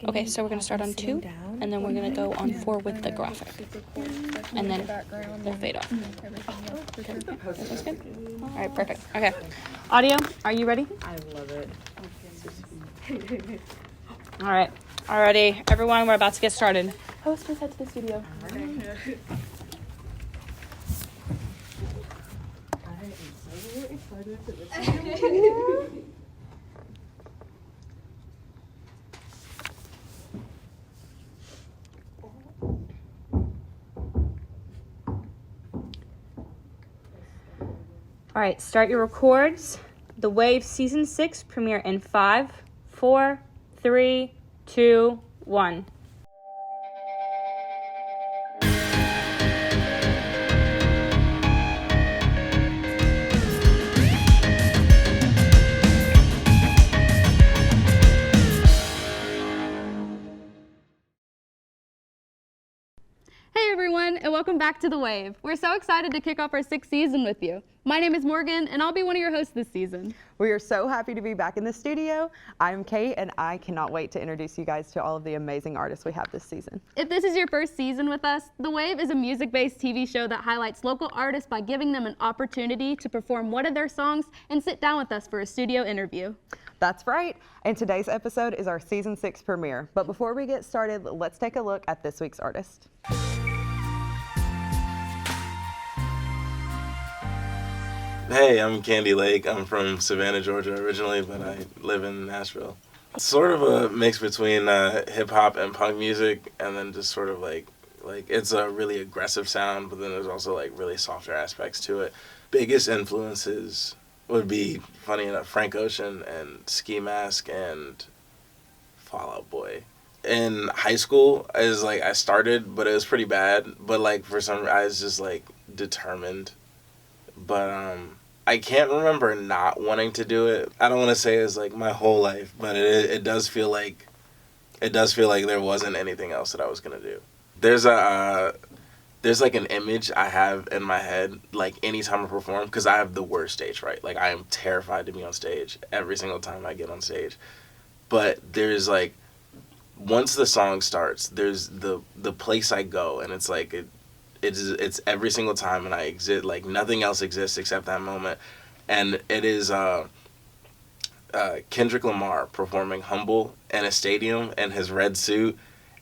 Okay, so we're going to start on 2, and then we're going to go on 4 with the graphic. And then we'll fade off. Okay. That sounds good? All right, perfect. Okay. Audio, are you ready? I love it. All right. Alrighty, everyone, we're about to get started. Host, please head to the studio. I am so excited for this. All right, start your records. The Wave Season 6 premiere in 5, 4, 3, 2, 1. Hey everyone, and welcome back to The Wave. We're so excited to kick off our 6th season with you. My name is Morgan, and I'll be one of your hosts this season. We are so happy to be back in the studio. I'm Kate, and I cannot wait to introduce you guys to all of the amazing artists we have this season. If this is your first season with us, The Wave is a music-based TV show that highlights local artists by giving them an opportunity to perform one of their songs and sit down with us for a studio interview. That's right, and today's episode is our Season 6 premiere. But before we get started, let's take a look at this week's artist. Hey, I'm Kandi Lake. I'm from Savannah, Georgia originally, but I live in Nashville. It's sort of a mix between hip hop and punk music, and then just sort of like it's a really aggressive sound, but then there's also like really softer aspects to it. Biggest influences would be, funny enough, Frank Ocean and Ski Mask and Fall Out Boy. In high school, I started, but it was pretty bad. But like for some, I was just like determined. But I can't remember not wanting to do it. I don't want to say it's like my whole life, but it does feel like there wasn't anything else that I was gonna do. There's like an image I have in my head, like anytime I perform, because I have the worst stage fright. Like I am terrified to be on stage every single time I get on stage. But there's like, once the song starts, there's the place I go, and it's like it's every single time, and I exist like nothing else exists except that moment. And it is Kendrick Lamar performing Humble in a stadium in his red suit,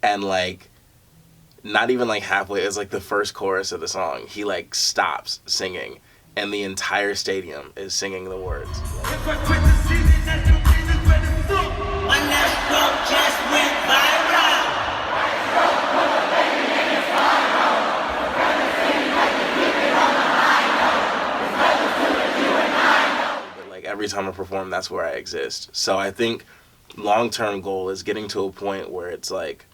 and like not even like halfway, it's like the first chorus of the song, he like stops singing and the entire stadium is singing the words. Every time I perform, that's where I exist. So I think long-term goal is getting to a point where it's like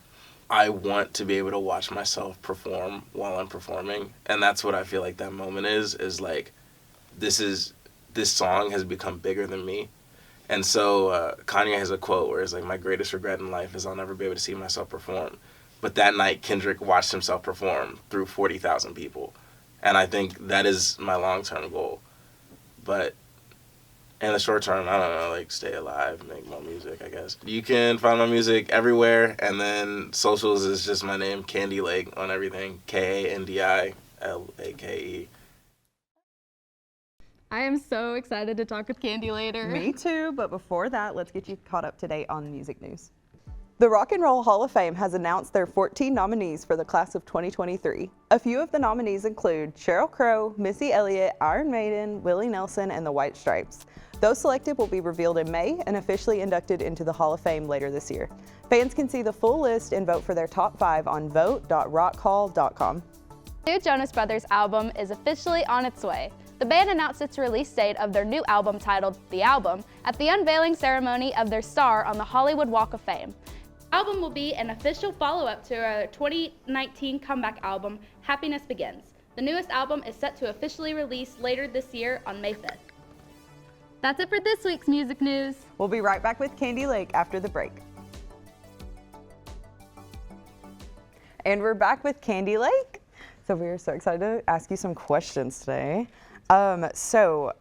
I want to be able to watch myself perform while I'm performing, and that's what I feel like that moment is like this song has become bigger than me. And so Kanye has a quote where it's like, my greatest regret in life is I'll never be able to see myself perform. But that night Kendrick watched himself perform through 40,000 people, and I think that is my long-term goal. But in the short term, I don't know, like stay alive, make more music, I guess. You can find my music everywhere, and then socials is just my name, Kandi Lake, on everything. KandiLake. I am so excited to talk with Kandi later. Me too, but before that, let's get you caught up to date on music news. The Rock and Roll Hall of Fame has announced their 14 nominees for the class of 2023. A few of the nominees include Sheryl Crow, Missy Elliott, Iron Maiden, Willie Nelson, and the White Stripes. Those selected will be revealed in May and officially inducted into the Hall of Fame later this year. Fans can see the full list and vote for their top 5 on vote.rockhall.com. The new Jonas Brothers album is officially on its way. The band announced its release date of their new album titled The Album at the unveiling ceremony of their star on the Hollywood Walk of Fame. The album will be an official follow-up to our 2019 comeback album, Happiness Begins. The newest album is set to officially release later this year on May 5th. That's it for this week's music news. We'll be right back with Kandi Lake after the break. And we're back with Kandi Lake. So we are so excited to ask you some questions today. So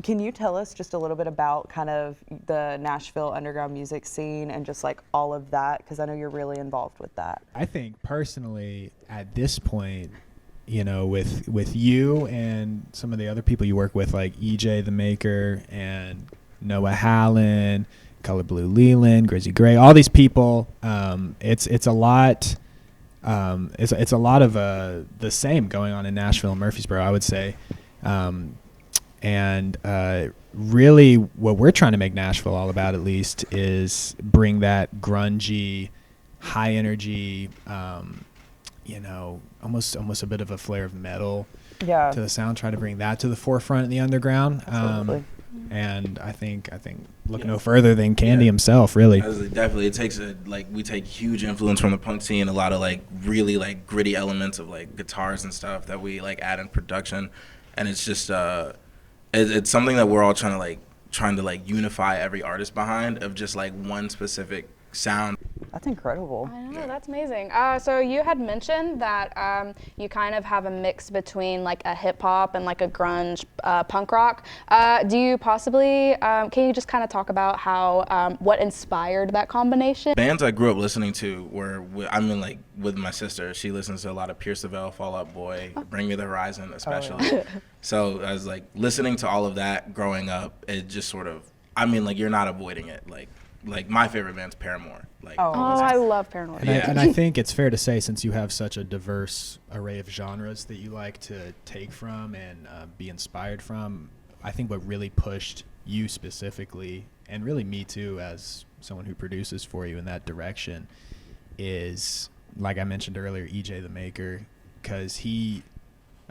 Can you tell us just a little bit about kind of the Nashville underground music scene and just like all of that? Because I know you're really involved with that. I think personally at this point, you know, with you and some of the other people you work with, like EJ the Maker and Noah Hallen, Color Blue Leland, Grizzy Gray, all these people, it's a lot. It's a lot of the same going on in Nashville and Murfreesboro, I would say. And really what we're trying to make Nashville all about, at least, is bring that grungy, high energy, you know, almost a bit of a flair of metal to the sound. Try to bring that to the forefront in the underground. And I think look no further than Kandi himself, really. Definitely, it takes we take huge influence from the punk scene, a lot of like really like gritty elements of like guitars and stuff that we like add in production, and it's just it's something that we're all trying to unify every artist behind, of just like one specific sound. That's incredible. I know, that's amazing. So you had mentioned that you kind of have a mix between like a hip hop and like a grunge punk rock. Do you possibly, can you just kind of talk about how, what inspired that combination? Bands I grew up listening to were, with my sister. She listens to a lot of Pierce the Veil, Fall Out Boy, Bring Me the Horizon especially. So I was like listening to all of that growing up. It just sort of, you're not avoiding it. Like my favorite band's Paramore. I love Paramore. And I think it's fair to say, since you have such a diverse array of genres that you like to take from and be inspired from, I think what really pushed you specifically, and really me too as someone who produces for you in that direction, is, like I mentioned earlier, EJ the Maker, because he,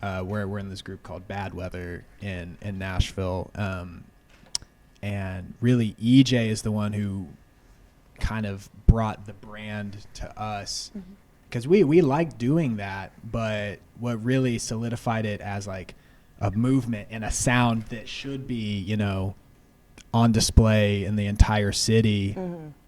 we're in this group called Bad Weather in Nashville, and really EJ is the one who kind of brought the brand to us, because we like doing that, but what really solidified it as like a movement and a sound that should be, you know, on display in the entire city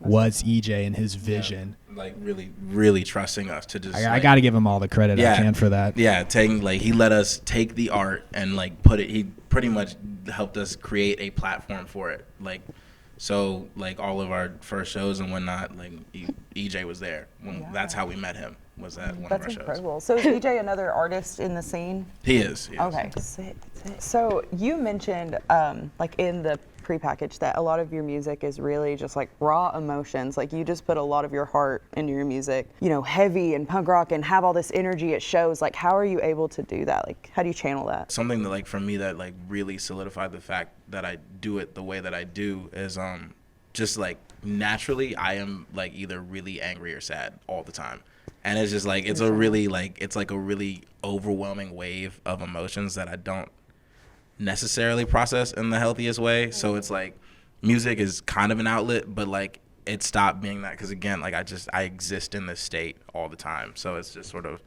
was EJ and his vision. Like really, really trusting us to just. I got to give him all the credit I can for that. Yeah, he let us take the art and like put it. He pretty much helped us create a platform for it. So all of our first shows and whatnot, EJ was there. That's how we met him. Was at one of our shows. That's incredible. So is EJ another artist in the scene? He is. Okay. Sick. So you mentioned in the prepackaged that a lot of your music is really just like raw emotions. Like you just put a lot of your heart into your music, you know, heavy and punk rock, and have all this energy it shows. Like, how are you able to do that? Like, how do you channel that? Something that for me that really solidified the fact that I do it the way that I do is just naturally I am either really angry or sad all the time. And it's just it's a really it's a really overwhelming wave of emotions that I don't necessarily process in the healthiest way. So it's music is kind of an outlet, but it stopped being that, because again, I exist in this state all the time. So it's just sort of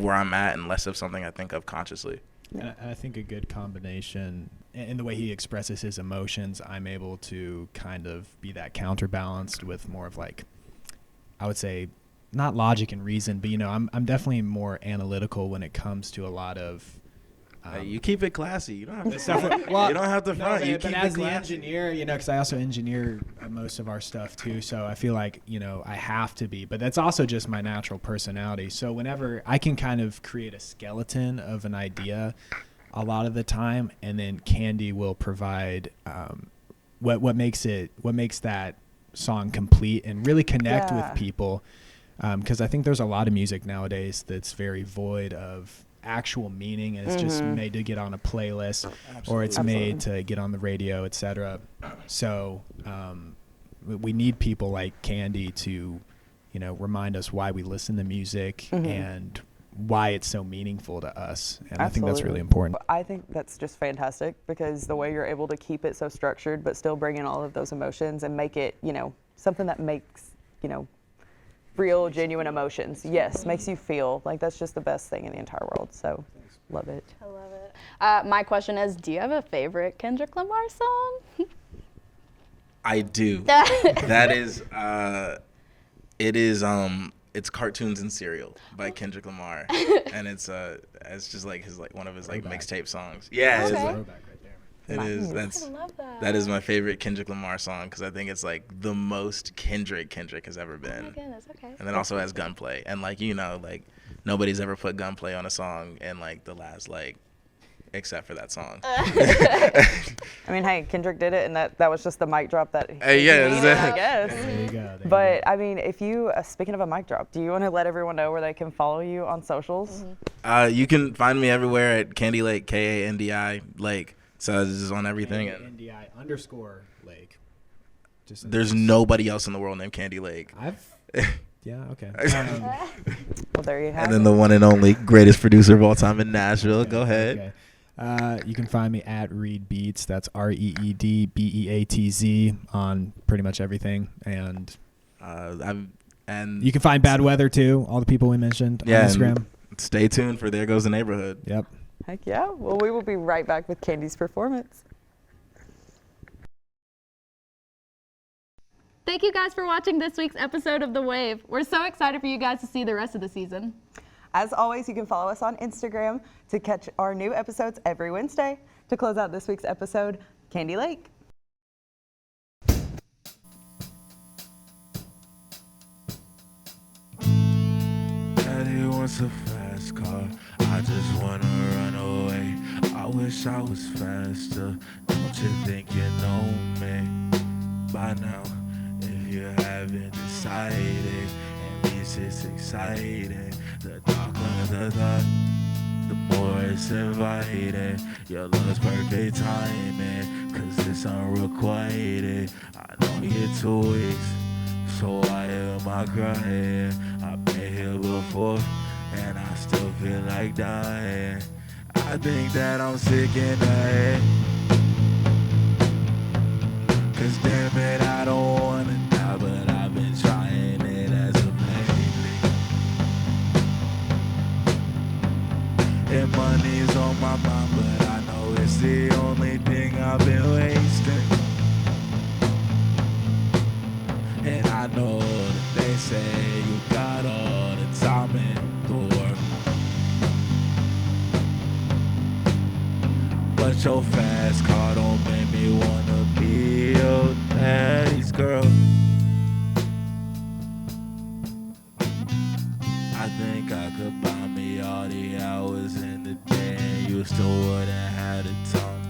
where I'm at, and less of something I think of consciously. And I think a good combination in the way he expresses his emotions, I'm able to kind of be that counterbalanced with more of I would say, not logic and reason, but I'm definitely more analytical when it comes to a lot of. You keep it classy. You don't have to. You don't have to front. You keep it as classy. the engineer, because I also engineer most of our stuff too. So I feel I have to be. But that's also just my natural personality. So whenever I can kind of create a skeleton of an idea, a lot of the time, and then Kandi will provide what makes that song complete and really connect with people. Because I think there's a lot of music nowadays that's very void of actual meaning, and it's just made to get on a playlist, or it's made to get on the radio, etc. So we need people like Kandi to remind us why we listen to music and why it's so meaningful to us, and I think that's really important. I think that's just fantastic, because the way you're able to keep it so structured but still bring in all of those emotions and make it something that makes real, genuine emotions. Yes, makes you feel that's just the best thing in the entire world. So, love it. I love it. My question is, do you have a favorite Kendrick Lamar song? I do. That is, it's Cartoons and Cereal by Kendrick Lamar, and it's just his one of his mixtape songs. Yeah, okay. Throwback right there. It is. Nice. I love that. That is my favorite Kendrick Lamar song because I think it's like the most Kendrick has ever Oh been. my goodness, okay. And then also has Gunplay. And like, you know, like nobody's ever put Gunplay on a song in like the last like, except for that song. I mean, hey, Kendrick did it, and that was just the mic drop that he yeah, needed, exactly. I guess. There you go. There you But go. I mean, if you speaking of a mic drop, do you want to let everyone know where they can follow you on socials? You can find me everywhere at Kandi Lake, Kandi Lake. So this is on everything. And NDI_Lake. Just there's nobody else in the world named Kandi Lake. Yeah. Okay. Well, there you have And it. then the one and only greatest producer of all time in Nashville. Go ahead. Okay. You can find me at Reed Beats. That's ReedBeatz on pretty much everything. And And you can find Bad Weather too. All the people we mentioned on Instagram. and stay tuned for There Goes the Neighborhood. Yep. Heck yeah. Well, we will be right back with Kandi's performance. Thank you guys for watching this week's episode of The Wave. We're so excited for you guys to see the rest of the season. As always, you can follow us on Instagram to catch our new episodes every Wednesday. To close out this week's episode, Kandi Lake. Daddy wants a fast car. I just wanna run away. I wish I was faster. Don't you think you know me by now? If you haven't decided, it means it's exciting. The darker the thought, the more it's inviting. Your love's perfect timing, cause it's unrequited. I know you're 2 weeks, so why am I crying? I've been here before, and I still feel like dying. I think that I'm sick in the head, cause damn it, I don't wanna die, but I've been trying it as of lately. And money's on my mind, but I know it's the only thing I've been wasting. And I know that they say you got all the time in the world, but your fast car don't make me wanna be your daddy's girl. I think I could buy me all the hours in the day, and you still wouldn't have the time.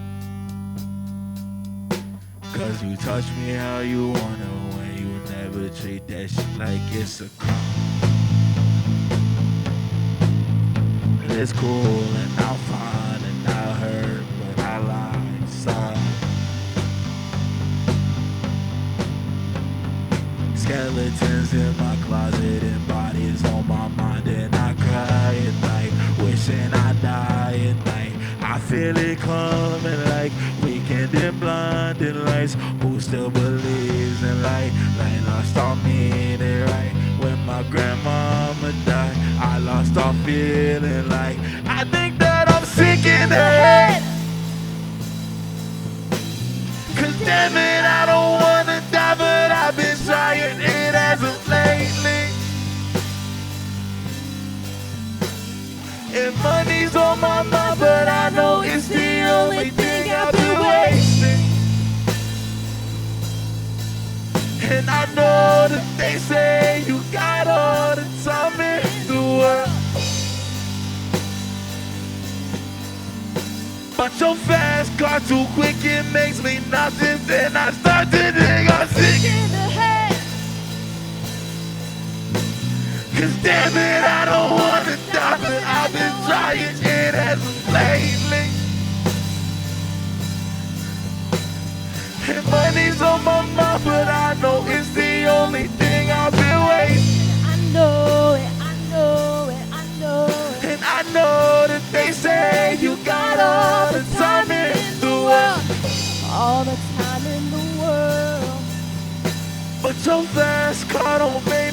Cause you touch me how you wanna when you never treat that shit like it's a crime. It's cool and I'll find and I'll hurt, but I lie inside. Skeletons in my closet and bodies on my mind, and I cry at night, wishing I die at night. I feel it coming like weekend and blinding lights. Who still believes in light? Light lost all meaning, right? When my grandmama died, I lost all feeling like I think that I'm sick in the head. Cause damn it, I don't wanna die, but I've been trying it as of lately. And money's on my mind, but I know it's the only thing I've been wasting. And I know that they say you got all the time in the world, but your fast car too quick, it makes me nothing. Then I start to think I'm sick in the head. Cause damn it, I don't wanna die, but I've been trying it as of lately. And money's on my mind, but I know it's the only thing I've been wasting. I know it, I know it, I know it. And I know that they say you got all the time in the world, All the time in the world. but your fast car don't make